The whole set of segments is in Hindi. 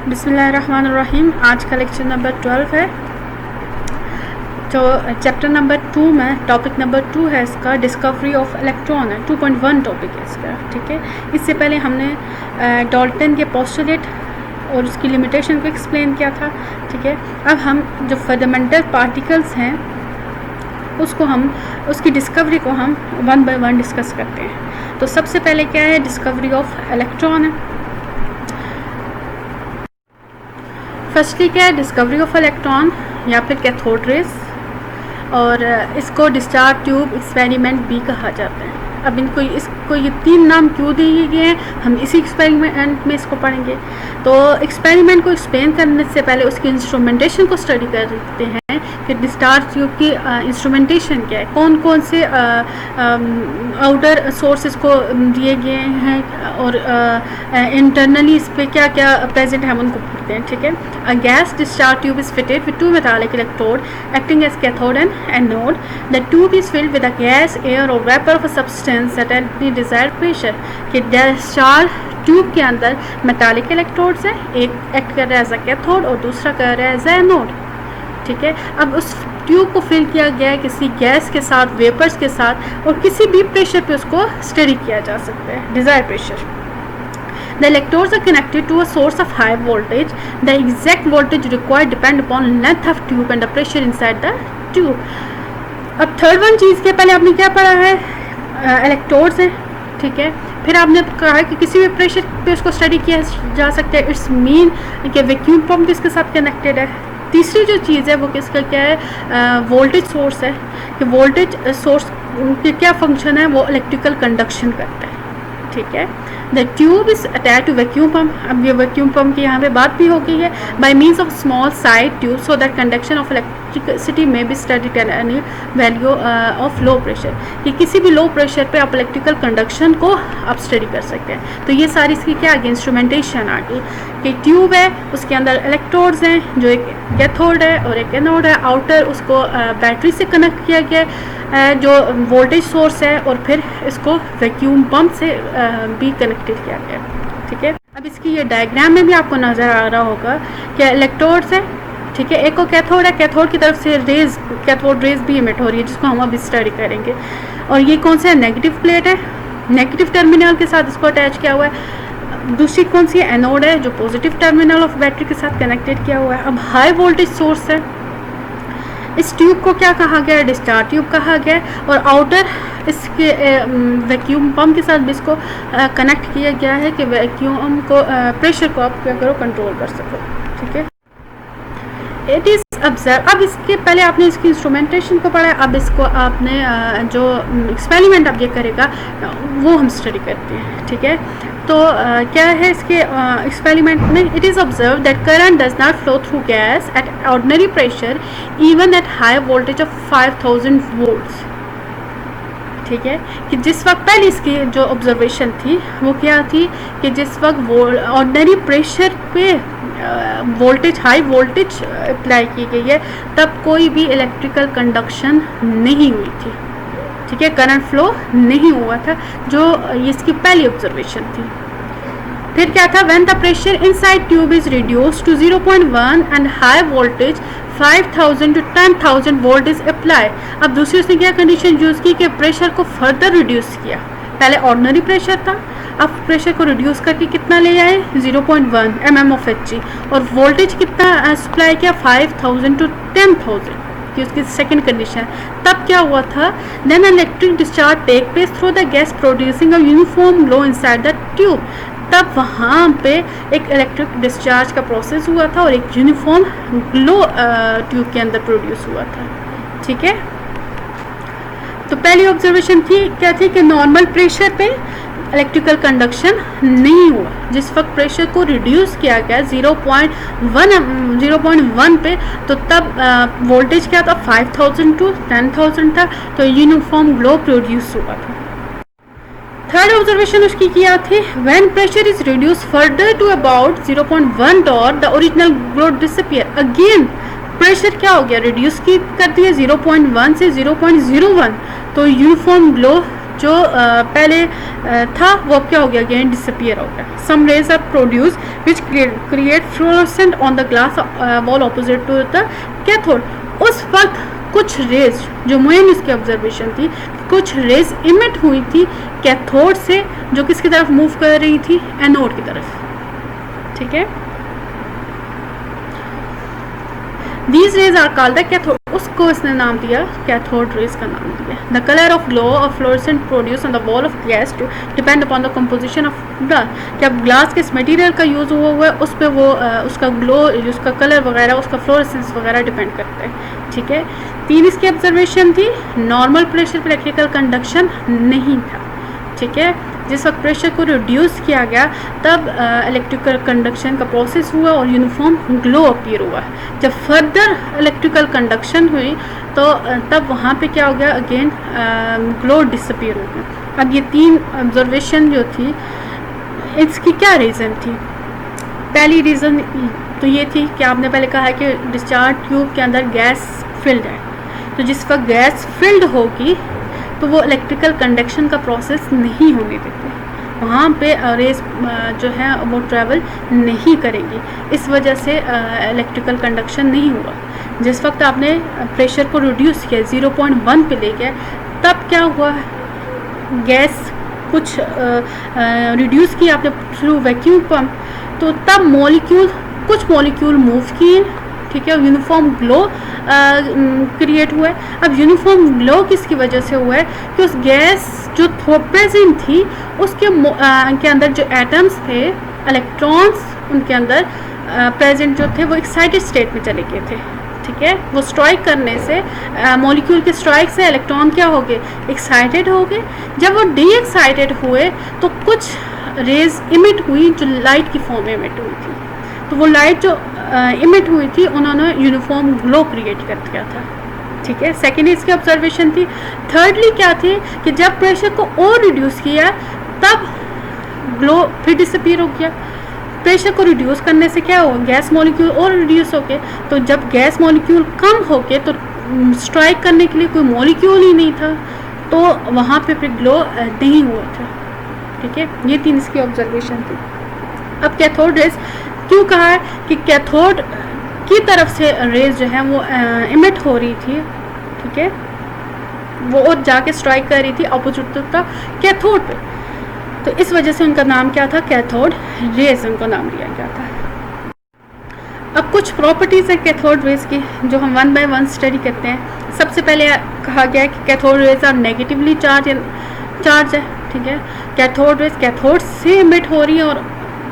बिस्मिल्लाहिर्रहमानिर्रहीम। आज का लेक्चर नंबर 12 है। तो चैप्टर नंबर 2 में टॉपिक नंबर 2 है इसका डिस्कवरी ऑफ इलेक्ट्रॉन है। 2.1 टॉपिक है इसका, ठीक है। इससे पहले हमने डाल्टन के पोस्टुलेट और उसकी लिमिटेशन को एक्सप्लेन किया था, ठीक है। अब हम जो फंडामेंटल पार्टिकल्स हैं उसकी डिस्कवरी को हम 1 बाय 1 डिस्कस करते हैं। तो सबसे पहले क्या है, डिस्कवरी ऑफ इलेक्ट्रॉन है। फर्स्टली क्या है, डिस्कवरी ऑफ इलेक्ट्रॉन या फिर कैथोड रेज, और इसको डिस्चार्ज ट्यूब एक्सपेरिमेंट भी कहा जाता है। अब इसको ये 3 नाम क्यों दिए गए हैं, हम इसी एक्सपेरिमेंट में इसको पढ़ेंगे। तो एक्सपेरिमेंट को एक्सप्लेन करने से पहले उसकी इंस्ट्रूमेंटेशन को स्टडी कर लेते हैं कि डिस्चार्ज ट्यूब की इंस्ट्रूमेंटेशन क्या है, कौन कौन से आउटर सोर्सेज को दिए गए हैं और इंटरनली इस पर क्या क्या प्रेजेंट है हम उनको पढ़ते हैं, ठीक है। A gas discharge tube is fitted with 2 metallic electrode acting as cathode and anode. The tube is filled with a gas, air or vapor of a substance at the desired pressure. कि डिस्चार्ज ट्यूब के अंदर मेटालिक इलेक्ट्रोड्स हैं, एक एक्ट कर रहा है एज अ कैथोड और दूसरा कर रहा है एज अ एनोड, ठीक है। अब उस ट्यूब को फिल किया गया है किसी गैस के साथ, वेपर्स के साथ, और किसी भी प्रेशर पे उसको स्टडी किया जा सकता है, desired pressure. The electrodes are connected to a source of high voltage. The exact voltage required depend upon length of tube and the pressure inside the tube. अब थर्ड वन चीज़ के पहले आपने क्या पढ़ा है, इलेक्ट्रोड्स हैं, ठीक है। फिर आपने कहा है कि किसी भी प्रेशर पे उसको स्टडी किया जा सकता है। इट्स मीन कि वैक्यूम पंप इसके साथ कनेक्टेड है। तीसरी जो चीज़ है वो किसका क्या है, वोल्टेज सोर्स है, कि वोल्टेज सोर्स के क्या फंक्शन है, वो इलेक्ट्रिकल कंडक्शन करता है, ठीक है। The tube is attach to vacuum pump. अब ये वैक्यूम पम्प की यहाँ पे बात भी हो गई है। By means of small side tube so that conduction of electricity may be studied at any value of low pressure, कि किसी भी लो प्रेशर पे आप इलेक्ट्रिकल कंडक्शन को आप स्टडी कर सकते हैं। तो ये सारी इसकी क्या आ गई, इंस्ट्रूमेंटेशन आ गई कि ट्यूब है, उसके अंदर इलेक्ट्रोड्स हैं, जो एक कैथोड है और एक एनोड है। आउटर उसको बैटरी से कनेक्ट किया गया जो वोल्टेज सोर्स है, और फिर इसको वैक्यूम पंप से भी कनेक्टेड किया गया, ठीक है। अब इसकी ये डायग्राम में भी आपको नज़र आ रहा होगा कि इलेक्ट्रोड्स है, ठीक है। एक को कैथोड है, कैथोड की तरफ से रेज, कैथोड रेज भी इमिट हो रही है, जिसको हम अभी स्टडी करेंगे। और ये कौन सा नेगेटिव प्लेट है, नेगेटिव टर्मिनल के साथ इसको अटैच किया हुआ है। दूसरी कौन सी एनोड है, जो पॉजिटिव टर्मिनल ऑफ बैटरी के साथ कनेक्टेड किया हुआ है। अब हाई वोल्टेज सोर्स है, इस ट्यूब को क्या कहा गया है, डिस्चार्ज ट्यूब कहा गया है। और आउटर इसके वैक्यूम पंप के साथ भी इसको कनेक्ट किया गया है कि वैक्यूम को प्रेशर को आप क्या करो, कंट्रोल कर सको, ठीक है। It is observe. अब इसके पहले आपने इसकी इंस्ट्रूमेंटेशन को पढ़ा है, अब इसको आपने जो एक्सपेरिमेंट अब ये करेगा वो हम स्टडी करते हैं, ठीक है। तो क्या है इसके एक्सपेरिमेंट में, it is observe that current does not flow through gas at ordinary pressure even at high voltage of 5000 volts, ठीक है। कि जिस वक्त पहले इसकी जो ऑब्जर्वेशन थी वो क्या थी कि जिस वक्त ऑर्डिनरी प्रेशर पे वोल्टेज, हाई वोल्टेज अप्लाई की गई है, तब कोई भी इलेक्ट्रिकल कंडक्शन नहीं हुई थी, ठीक है, करंट फ्लो नहीं हुआ था, जो इसकी पहली ऑब्जर्वेशन थी। फिर क्या था, when the pressure inside tube is reduced to 0.1 and high voltage 5000 to 10,000 volt is apply. अब दूसरी उसने क्या कंडीशन यूज़ की कि प्रेशर को फर्दर रिड्यूस किया। पहले ऑर्डिनरी प्रेशर था, अब प्रेशर को रिड्यूस करके कितना ले आए, 0.1 mm of Hg, और वोल्टेज कितना सप्लाई किया, 5000 to 10,000 की उसकी सेकेंड कंडीशन। तब क्या हुआ था, then electric discharge take place through the gas producing a uniform glow inside the tube. तब वहाँ पे एक इलेक्ट्रिक डिस्चार्ज का प्रोसेस हुआ था और एक यूनिफॉर्म ग्लो ट्यूब के अंदर प्रोड्यूस हुआ था, ठीक है। तो पहली ऑब्जर्वेशन थी क्या थी कि नॉर्मल प्रेशर पे इलेक्ट्रिकल कंडक्शन नहीं हुआ। जिस वक्त प्रेशर को रिड्यूस किया गया 0.1 पे, तो तब वोल्टेज क्या था, 5000 to 10,000 था, तो यूनिफॉर्म ग्लो प्रोड्यूस हुआ था। थर्ड ऑब्जर्वेशन उसकी किया थी, when pressure is reduce further to about 0.1 dot the original glow disappear. Again pressure क्या हो गया, रिड्यूस की कर दिया 0.1 से 0.01, तो यूनिफॉर्म ग्लो जो पहले था वो अब क्या हो गया, अगेन डिसअपियर हो गया. Some rays are produce which create fluorescent on the glass wall opposite to the cathode. उस वक्त कुछ रेज, जो मेन इसकी ऑब्जर्वेशन थी, कुछ रेज इमिट हुई थी कैथोड से, जो किसकी तरफ मूव कर रही थी, एनोड की तरफ. ठीक है, These rays are called the cathode. उसको इसने नाम दिया, कैथोड रेज का नाम दिया. The color of glow of fluorescent produced on the wall of glass to depend upon the composition of glass. कि अब ग्लास के इस मटेरियल का यूज़ हुआ है, उस पर वो उसका ग्लो, उसका कलर वगैरह, उसका फ्लोरेसेंस वगैरह डिपेंड करता है. ठीक है, 3 इसकी ऑब्जर्वेशन थी. नॉर्मल प्रेशर पर इलेक्ट्रिकल कंडक्शन नहीं था. ठीक है, जिस वक्त प्रेशर को रिड्यूस किया गया तब इलेक्ट्रिकल कंडक्शन का प्रोसेस हुआ और यूनिफॉर्म ग्लो अपीयर हुआ. जब फर्दर इलेक्ट्रिकल कंडक्शन हुई तो तब वहाँ पे क्या हो गया, अगेन ग्लो डिसअपीयर हो गया. अब ये 3 ऑब्जर्वेशन जो थी, इसकी क्या रीज़न थी? पहली रीज़न तो ये थी कि आपने पहले कहा है कि डिस्चार्ज ट्यूब के अंदर गैस फिल्ड है, तो जिस वक्त गैस फिल्ड होगी तो वो इलेक्ट्रिकल कंडक्शन का प्रोसेस नहीं होने देते, वहाँ पे रेस जो है वो ट्रैवल नहीं करेंगी. इस वजह से इलेक्ट्रिकल कंडक्शन नहीं हुआ. जिस वक्त आपने प्रेशर को रिड्यूस किया, 0.1 पे ले गया, तब क्या हुआ, गैस कुछ रिड्यूस किया आपने थ्रू वैक्यूम पंप, तो तब मॉलिक्यूल, कुछ मॉलिक्यूल मूव किए. ठीक है, यूनिफॉर्म ग्लो क्रिएट हुआ है. अब यूनिफॉर्म ग्लो किसकी वजह से हुआ है कि उस गैस जो प्रेजेंट थी उसके के अंदर जो एटम्स थे, इलेक्ट्रॉन्स उनके अंदर प्रेजेंट जो थे वो एक्साइटेड स्टेट में चले गए थे. ठीक है, वो स्ट्राइक करने से, मॉलिक्यूल के स्ट्राइक से इलेक्ट्रॉन क्या हो गए, एक्साइटेड हो गए. जब वो डी एक्साइटेड हुए तो कुछ रेज इमिट हुई जो लाइट की फॉर्म में इमिट हुई थी. तो वो लाइट जो इमिट हुई थी उन्होंने यूनिफॉर्म ग्लो क्रिएट कर दिया था. ठीक है, सेकेंड इसकी ऑब्जर्वेशन थी. थर्डली क्या थी कि जब प्रेशर को और रिड्यूस किया तब ग्लो फिर डिसअपीयर हो गया. प्रेशर को रिड्यूस करने से क्या हो, गैस मॉलिक्यूल और रिड्यूस हो गए. तो जब गैस मॉलिक्यूल कम हो गए तो स्ट्राइक करने के लिए कोई मॉलिक्यूल ही नहीं था, तो वहाँ पे फिर ग्लो नहीं हुआ था. ठीक है, ये 3 इसकी ऑब्जर्वेशन थी. अब कैथोड रेज क्यों कहा है कि कैथोड की तरफ से रेज जो है वो इमिट हो रही थी. ठीक है, वो और जाके स्ट्राइक कर रही थी अपोजिट का कैथोड पे, तो इस वजह से उनका नाम क्या था, कैथोड रेज उनका नाम दिया गया था. अब कुछ प्रॉपर्टीज़ हैं कैथोड रेज की जो हम 1 बाय 1 स्टडी करते हैं. सबसे पहले कहा गया है कि cathode rays are negatively charge है. ठीक है, कैथोड रेज कैथोड से इमिट हो रही है और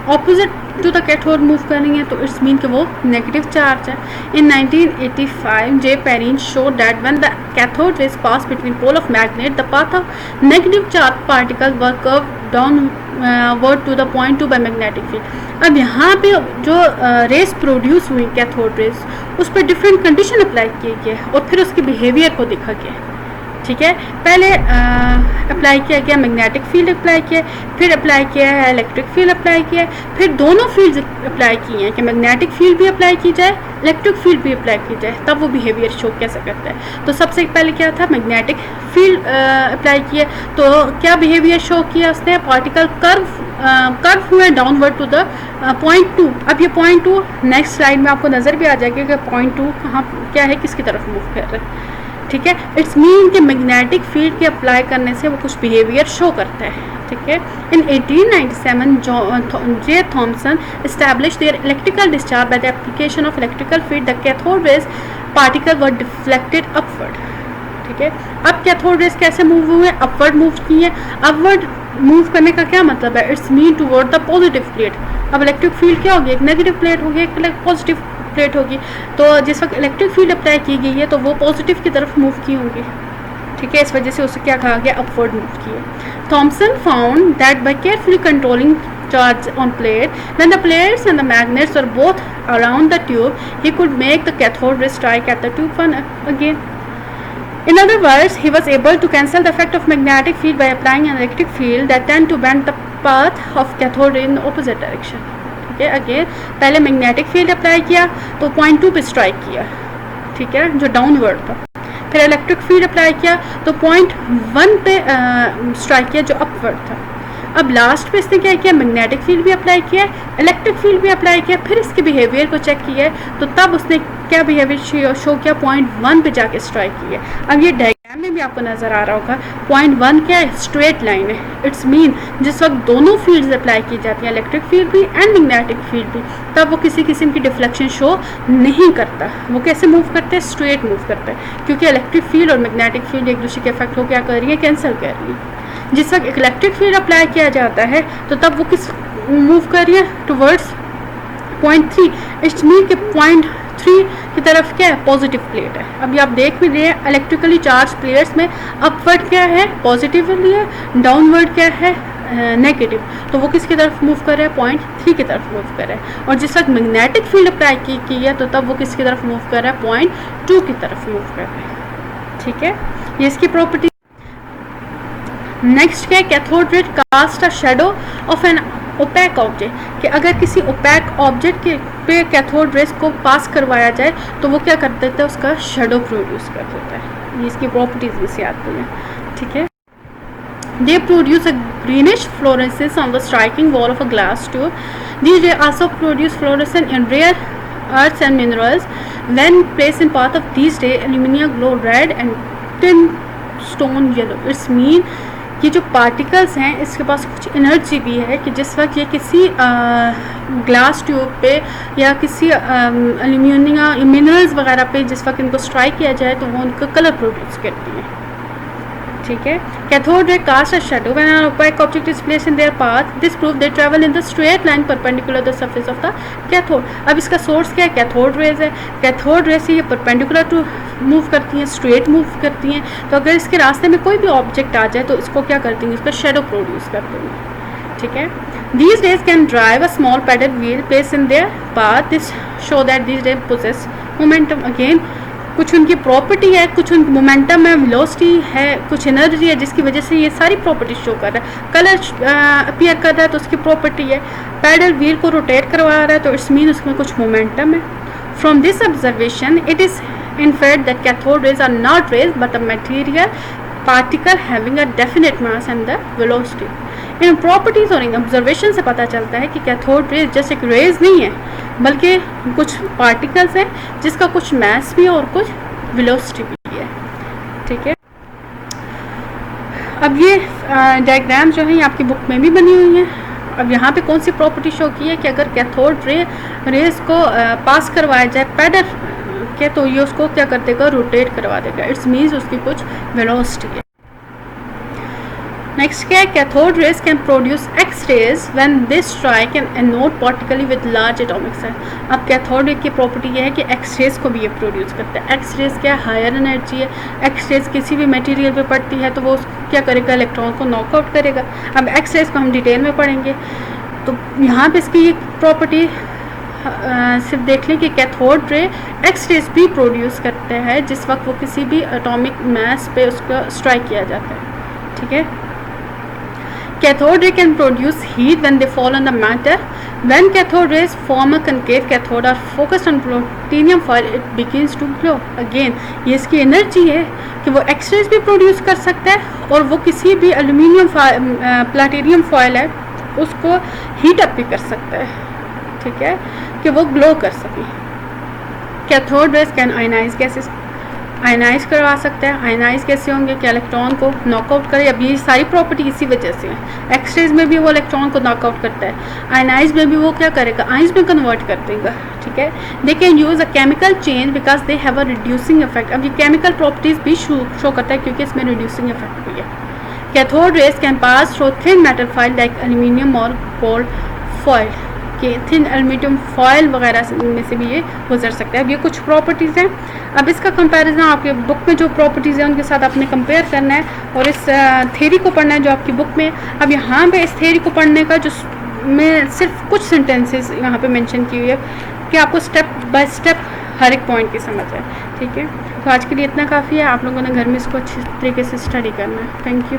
opposite to the cathode move कर रही है, तो इट्स मीन कि वो नेगेटिव चार्ज है. In 1985 J Perrin show that when the cathode rays pass between pole of magnet the path of negative charge particle were curve downward to the point 2 by magnetic field. अब यहाँ पे जो रेस प्रोड्यूस हुई कैथोड रेस, उस पर डिफरेंट कंडीशन अप्लाई किए गए और फिर उसके बिहेवियर को देखा गया. ठीक है, पहले अप्लाई किया गया मैग्नेटिक फील्ड अप्लाई किया, फिर अप्लाई किया है इलेक्ट्रिक फील्ड अप्लाई किया, फिर दोनों फील्ड्स अप्लाई किए हैं कि मैग्नेटिक फील्ड भी अप्लाई की जाए, इलेक्ट्रिक फील्ड भी अप्लाई की जाए, तब वो बिहेवियर शो कैसे करता है. तो सबसे पहले क्या था, मैग्नेटिक फील्ड अप्लाई किया, तो क्या बिहेवियर शो किया उसने, पार्टिकल कर्व हुए डाउनवर्ड टू द पॉइंट 2. अब ये पॉइंट 2 नेक्स्ट स्लाइड में आपको नज़र भी आ जाएगा कि पॉइंट 2 कहाँ क्या है, किसकी तरफ मूव कर रहा है. ठीक है, इट्स मीन कि मैग्नेटिक फील्ड के अप्लाई करने से वो कुछ बिहेवियर शो करता है. ठीक है, इन 1897 J Thomson establish there electrical discharge by the application of electrical field the cathode raise particle were deflected upward. ठीक है, अब कैथोड रेज कैसे मूव हुए, अपवर्ड मूव किए. अपवर्ड मूव करने का क्या मतलब है, it's mean toward the positive plate. अब इलेक्ट्रिक फील्ड क्या होगी, एक नेगेटिव प्लेट होगी, एक पॉजिटिव प्लेट होगी. तो जिस वक्त इलेक्ट्रिक फील्ड अप्लाई की गई है तो वो पॉजिटिव की तरफ मूव की होंगी. ठीक है, इस वजह से उसे क्या कहा गया, अपवर्ड मूव किए. Thomson found that by carefully controlling charge on plate, when the plates and the magnets are both around the tube, he could make the cathode ray strike at the tube again. In other words, he was able to cancel the effect of magnetic field by applying an electric field that tend to bend the path of cathode ray in the opposite direction. ठीक है, अगेन पहले मैग्नेटिक फील्ड अप्लाई किया तो पॉइंट 2 पे स्ट्राइक किया. ठीक है, जो डाउनवर्ड था. फिर इलेक्ट्रिक फील्ड अप्लाई किया तो पॉइंट 1 पे स्ट्राइक किया जो अपवर्ड था। अब लास्ट पे इसने क्या किया, मैग्नेटिक फील्ड भी अप्लाई किया, इलेक्ट्रिक फील्ड भी अप्लाई किया, फिर इसके बिहेवियर को चेक किया तो तब उसने क्या बिहेवियर शो किया, पॉइंट 1 पे जाके स्ट्राइक किया। अब ये डायग्राम में भी आपको नज़र आ रहा होगा, पॉइंट 1 क्या है, स्ट्रेट लाइन है। इट्स मीन जिस वक्त दोनों फील्ड्स अप्लाई की जाती हैं, इलेक्ट्रिक फील्ड भी एंड मैग्नेटिक फील्ड भी, तब वो किसी किस्म की डिफ्लेक्शन शो नहीं करता। वो कैसे मूव करते हैं, स्ट्रेट मूव करते हैं, क्योंकि इलेक्ट्रिक फील्ड और मैग्नेटिक फील्ड एक दूसरे के इफेक्ट को क्या कर रही है, कैंसिल कर रही है। जिस वक्त इलेक्ट्रिक फील्ड अप्लाई किया जाता है तो तब वो किस मूव कर रही है, टुवर्ड्स पॉइंट 3। इट्स मीन कि पॉइंट 3 की तरफ क्या है, पॉजिटिव प्लेट है। अभी आप देख भी रहे हैं इलेक्ट्रिकली चार्ज प्लेट्स में अपवर्ड क्या है, पॉजिटिवली है, डाउनवर्ड क्या है, नेगेटिव। तो वो किसकी तरफ मूव कर रहा है, पॉइंट 3 की तरफ मूव कर रहा है। और जिस वक्त मैग्नेटिक फील्ड अप्लाई की है तो तब वो किसकी तरफ मूव कर रहा है, पॉइंट 2 की तरफ मूव कर रहा है। ठीक है, ये इसकी प्रॉपर्टी। नेक्स्ट क्या है, cathode ray cast a shadow of an opaque object, कि अगर किसी ओपैक ऑब्जेक्ट के पे कैथोड रेस को पास करवाया जाए तो वो क्या कर देता है, उसका शेडो प्रोड्यूस कर देता है। ये इसकी प्रॉपर्टीज में से आती हैं। ठीक है, they produce a greenish fluorescence on the striking wall of a glass tube. These rays also produce fluorescence in rare earths and minerals. When placed in path of these rays, alumina glow red and tin stone yellow. It's mean ये जो पार्टिकल्स हैं इसके पास कुछ एनर्जी भी है कि जिस वक्त ये किसी ग्लास ट्यूब पे या किसी एल्यूमिनियम मिनरल्स वगैरह पे जिस वक्त इनको स्ट्राइक किया जाए तो वो उनका कलर प्रोड्यूस करती है। ठीक है, cathode ray cast a shadow when an opaque object is placed in their path, this prove they travel in the straight line perpendicular the surface of the cathode. अब इसका सोर्स क्या है, कैथोड रेज है। कैथोड रेज से ये परपेंडिकुलर टू मूव करती हैं, स्ट्रेट मूव करती हैं। तो अगर इसके रास्ते में कोई भी ऑब्जेक्ट आ जाए तो इसको क्या करती हैं, इस पर शेडो प्रोड्यूस करती हैं। ठीक है, these rays can drive a small paddle wheel placed in their path. This show that these rays possess momentum. Again, कुछ उनकी प्रॉपर्टी है, कुछ उनकी मोमेंटम है, वेलोसिटी है, कुछ एनर्जी है जिसकी वजह से ये सारी प्रॉपर्टी शो कर रहा है। कलर अपीयर कर रहा है तो उसकी प्रॉपर्टी है। पैडल व्हील को रोटेट करवा रहा है तो इट्स मीन उसमें कुछ मोमेंटम है। From this observation it is inferred that cathode rays are not rays but a material particle having a definite mass and the velocity. In properties और इन ऑब्जर्वेशन से पता चलता है कि कैथोड रेज जैसे एक रेज नहीं है बल्कि कुछ पार्टिकल्स हैं जिसका कुछ मास भी है और कुछ वेलोसिटी भी है। ठीक है, अब ये डायग्राम जो है ये आपकी बुक में भी बनी हुई है। अब यहाँ पे कौन सी प्रॉपर्टी शो की है कि अगर कैथोड रेज को पास करवाया जाए पैडल के तो ये उसको क्या कर देगा, रोटेट करवा देगा। इट्स मीन्स उसकी कुछ वेलोसिटी है। नेक्स्ट क्या है, cathode rays can produce X rays when they strike an anode particle with large atomic size. अब कैथोड रे की प्रॉपर्टी यह है कि एक्स रेज को भी ये प्रोड्यूस करता है। एक्स रेज क्या, हायर एनर्जी है। एक्स रेज किसी भी मटेरियल पे पड़ती है तो वो क्या करेगा, इलेक्ट्रॉन को नॉकआउट करेगा। अब एक्स रेज को हम डिटेल में पढ़ेंगे तो यहाँ पे इसकी ये प्रॉपर्टी सिर्फ देख लें कि कैथोड रे एक्स रेज भी प्रोड्यूस करते हैं जिस वक्त वो किसी भी एटॉमिक मास पे उसका स्ट्राइक किया जाता है। ठीक है, cathode ray can produce heat when they fall on the matter. When cathode rays form a concave cathode or focused on platinum foil, it begins to glow. Again, ये इसकी एनर्जी है कि वो एक्स रेज भी प्रोड्यूस कर सकता है और वो किसी भी एल्यूमिनियम प्लेटिनियम फॉयल है उसको हीट अप भी कर सकता है। ठीक है, कि वो ग्लो कर सके। Cathode rays can ionize gases, ionize करवा सकता है। आयनाइज कैसे होंगे कि इलेक्ट्रॉन को नॉकआउट करे। अब ये सारी प्रॉपर्टी इसी वजह से है। एक्स रेज में भी वो इलेक्ट्रॉन को नॉकआउट करता है, आयनाइज में भी वो क्या करेगा, आइंस में कन्वर्ट कर देगा। ठीक है, they can use a chemical change because they have a reducing effect. अब ये केमिकल प्रॉपर्टीज़ भी शो करता है क्योंकि इसमें रिड्यूसिंग इफेक्ट भी है। Cathode rays can pass through thin metal foil like aluminium और गोल्ड फॉयल, कि थिन एल्यूमिनियम फॉयल वगैरह में से भी ये गुजर सकता है। अब ये कुछ प्रॉपर्टीज़ हैं। अब इसका कंपैरिजन आपके बुक में जो प्रॉपर्टीज़ हैं उनके साथ आपने कंपेयर करना है और इस थ्योरी को पढ़ना है जो आपकी बुक में। अब यहाँ पे इस थ्योरी को पढ़ने का जो मैं सिर्फ कुछ सेंटेंसेस यहाँ पे मेंशन की हुई है कि आपको स्टेप बाय स्टेप हर एक पॉइंट की समझ है। ठीक है, तो आज के लिए इतना काफ़ी है। आप लोगों ने घर में इसको अच्छी तरीके से स्टडी करना है। Thank you.